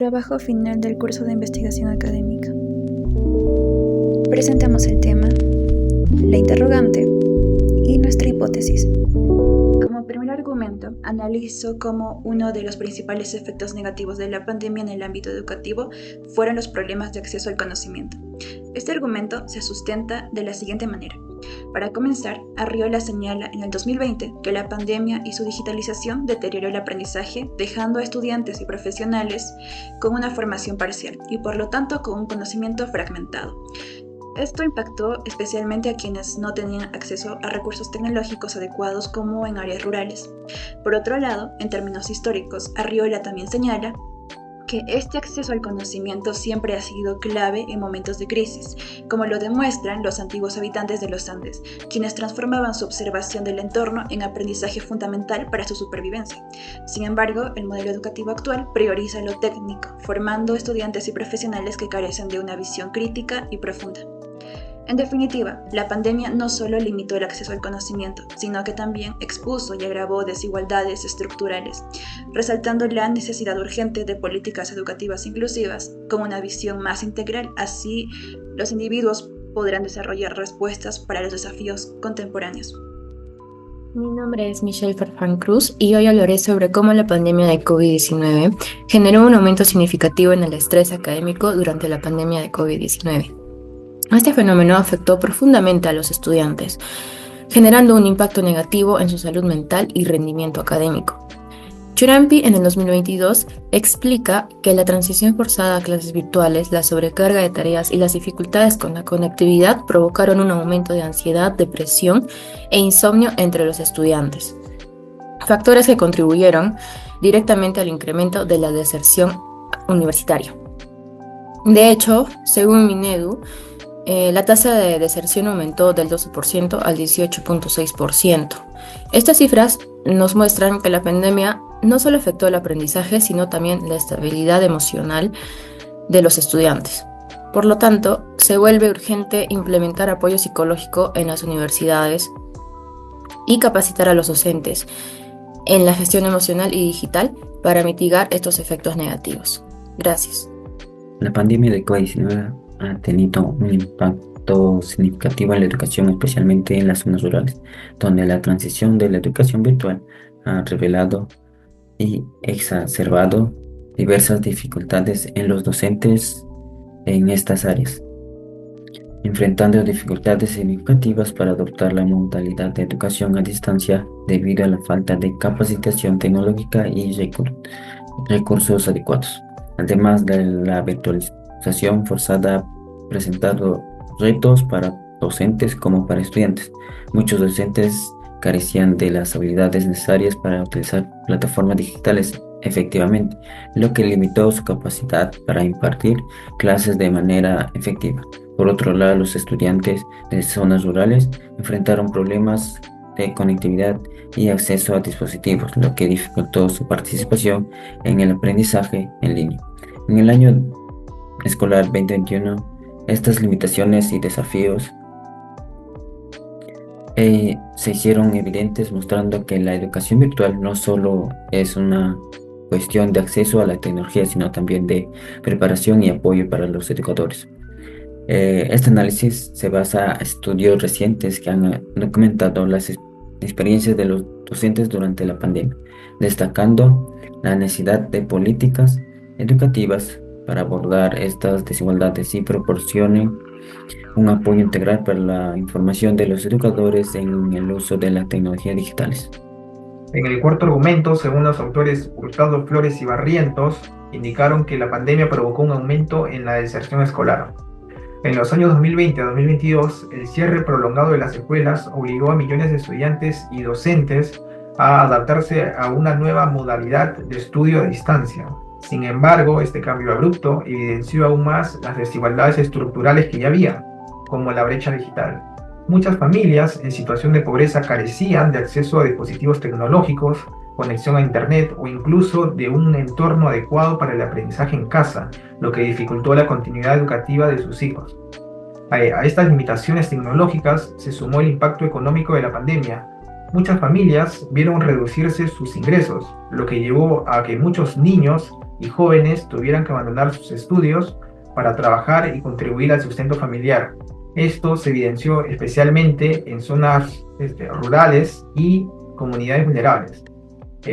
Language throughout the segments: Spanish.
Trabajo final del curso de investigación académica. Presentamos el tema, la interrogante y nuestra hipótesis. Como primer argumento, analizo cómo uno de los principales efectos negativos de la pandemia en el ámbito educativo fueron los problemas de acceso al conocimiento. Este argumento se sustenta de la siguiente manera. Para comenzar, Arriola señala en el 2020 que la pandemia y su digitalización deterioró el aprendizaje, dejando a estudiantes y profesionales con una formación parcial y por lo tanto con un conocimiento fragmentado. Esto impactó especialmente a quienes no tenían acceso a recursos tecnológicos adecuados como en áreas rurales. Por otro lado, en términos históricos, Arriola también señala que este acceso al conocimiento siempre ha sido clave en momentos de crisis, como lo demuestran los antiguos habitantes de los Andes, quienes transformaban su observación del entorno en aprendizaje fundamental para su supervivencia. Sin embargo, el modelo educativo actual prioriza lo técnico, formando estudiantes y profesionales que carecen de una visión crítica y profunda. En definitiva, la pandemia no solo limitó el acceso al conocimiento, sino que también expuso y agravó desigualdades estructurales, resaltando la necesidad urgente de políticas educativas inclusivas con una visión más integral, así los individuos podrán desarrollar respuestas para los desafíos contemporáneos. Mi nombre es Michelle Farfán Cruz y hoy hablaré sobre cómo la pandemia de COVID-19 generó un aumento significativo en el estrés académico durante la pandemia de COVID-19. Este fenómeno afectó profundamente a los estudiantes, generando un impacto negativo en su salud mental y rendimiento académico. Churampi, en el 2022, explica que la transición forzada a clases virtuales, la sobrecarga de tareas y las dificultades con la conectividad provocaron un aumento de ansiedad, depresión e insomnio entre los estudiantes, factores que contribuyeron directamente al incremento de la deserción universitaria. De hecho, según Minedu, la tasa de deserción aumentó del 12% al 18.6%. Estas cifras nos muestran que la pandemia no solo afectó el aprendizaje, sino también la estabilidad emocional de los estudiantes. Por lo tanto, se vuelve urgente implementar apoyo psicológico en las universidades y capacitar a los docentes en la gestión emocional y digital para mitigar estos efectos negativos. Gracias. La pandemia de COVID-19 ha tenido un impacto significativo en la educación, especialmente en las zonas rurales, donde la transición de la educación virtual ha revelado y exacerbado diversas dificultades en los docentes en estas áreas, enfrentando dificultades significativas para adoptar la modalidad de educación a distancia debido a la falta de capacitación tecnológica y recursos adecuados. Además de la virtualización forzada ha presentado retos para docentes como para estudiantes. Muchos docentes carecían de las habilidades necesarias para utilizar plataformas digitales efectivamente, lo que limitó su capacidad para impartir clases de manera efectiva. Por otro lado, los estudiantes de zonas rurales enfrentaron problemas de conectividad y acceso a dispositivos, lo que dificultó su participación en el aprendizaje en línea. En el año escolar 2021, estas limitaciones y desafíos se hicieron evidentes, mostrando que la educación virtual no solo es una cuestión de acceso a la tecnología, sino también de preparación y apoyo para los educadores. Este análisis se basa en estudios recientes que han documentado las experiencias de los docentes durante la pandemia, destacando la necesidad de políticas educativas para abordar estas desigualdades y proporcionen un apoyo integral para la información de los educadores en el uso de las tecnologías digitales. En el cuarto argumento, según los autores Hurtado, Flores y Barrientos, indicaron que la pandemia provocó un aumento en la deserción escolar. En los años 2020 a 2022, el cierre prolongado de las escuelas obligó a millones de estudiantes y docentes a adaptarse a una nueva modalidad de estudio a distancia. Sin embargo, este cambio abrupto evidenció aún más las desigualdades estructurales que ya había, como la brecha digital. Muchas familias en situación de pobreza carecían de acceso a dispositivos tecnológicos, conexión a internet o incluso de un entorno adecuado para el aprendizaje en casa, lo que dificultó la continuidad educativa de sus hijos. A estas limitaciones tecnológicas se sumó el impacto económico de la pandemia. Muchas familias vieron reducirse sus ingresos, lo que llevó a que muchos niños y jóvenes tuvieran que abandonar sus estudios para trabajar y contribuir al sustento familiar. Esto se evidenció especialmente en zonas rurales y comunidades vulnerables.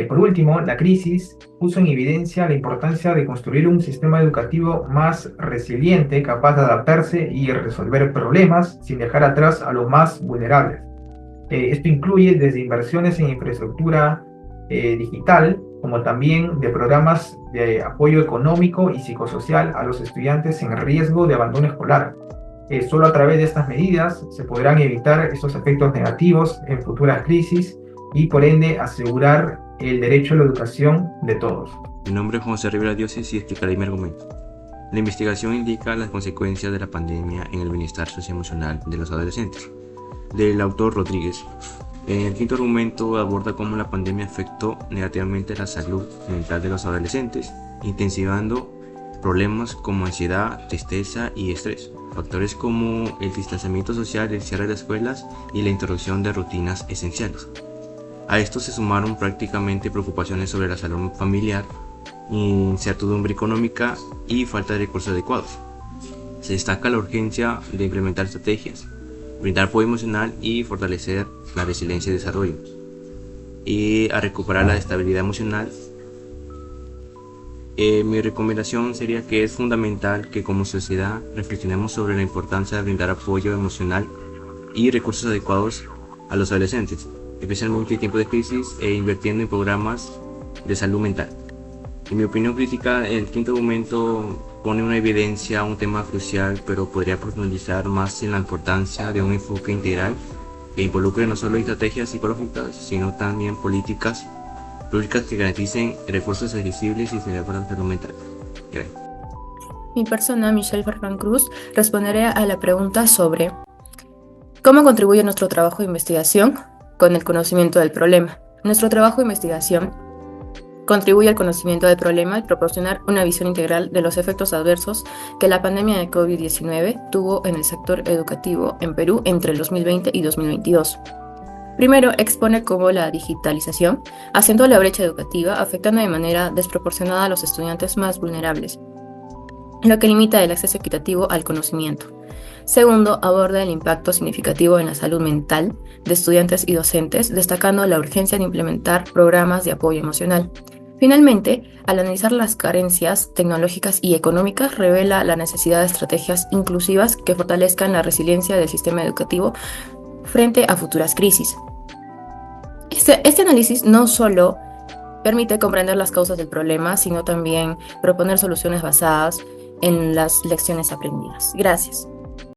Por último, la crisis puso en evidencia la importancia de construir un sistema educativo más resiliente, capaz de adaptarse y resolver problemas sin dejar atrás a los más vulnerables. Esto incluye desde inversiones en infraestructura digital, como también de programas de apoyo económico y psicosocial a los estudiantes en riesgo de abandono escolar. Solo a través de estas medidas se podrán evitar estos efectos negativos en futuras crisis y por ende asegurar el derecho a la educación de todos. Mi nombre es José Rivera Dioses y explicaré mi argumento. La investigación indica las consecuencias de la pandemia en el bienestar socioemocional de los adolescentes, del autor Rodríguez. El quinto argumento aborda cómo la pandemia afectó negativamente la salud mental de los adolescentes, intensivando problemas como ansiedad, tristeza y estrés. Factores como el distanciamiento social, el cierre de escuelas y la interrupción de rutinas esenciales. A esto se sumaron prácticamente preocupaciones sobre la salud familiar, incertidumbre económica y falta de recursos adecuados. Se destaca la urgencia de implementar estrategias, brindar apoyo emocional y fortalecer la resiliencia y desarrollo, y a recuperar la estabilidad emocional. Mi recomendación sería que es fundamental que como sociedad reflexionemos sobre la importancia de brindar apoyo emocional y recursos adecuados a los adolescentes, especialmente en tiempos de crisis, e invirtiendo en programas de salud mental. En mi opinión crítica, el quinto argumento pone una evidencia a un tema crucial, pero podría profundizar más en la importancia de un enfoque integral que involucre no solo estrategias psicológicas, sino también políticas públicas que garanticen recursos accesibles y seguridad para la salud mental. Gracias. Mi persona, Michelle Farfán Cruz, responderé a la pregunta sobre cómo contribuye nuestro trabajo de investigación con el conocimiento del problema. Nuestro trabajo de investigación contribuye al conocimiento del problema al proporcionar una visión integral de los efectos adversos que la pandemia de COVID-19 tuvo en el sector educativo en Perú entre el 2020 y 2022. Primero, expone cómo la digitalización acentúa la brecha educativa, afectando de manera desproporcionada a los estudiantes más vulnerables, lo que limita el acceso equitativo al conocimiento. Segundo, aborda el impacto significativo en la salud mental de estudiantes y docentes, destacando la urgencia de implementar programas de apoyo emocional. Finalmente, al analizar las carencias tecnológicas y económicas, revela la necesidad de estrategias inclusivas que fortalezcan la resiliencia del sistema educativo frente a futuras crisis. Este análisis no solo permite comprender las causas del problema, sino también proponer soluciones basadas en las lecciones aprendidas. Gracias.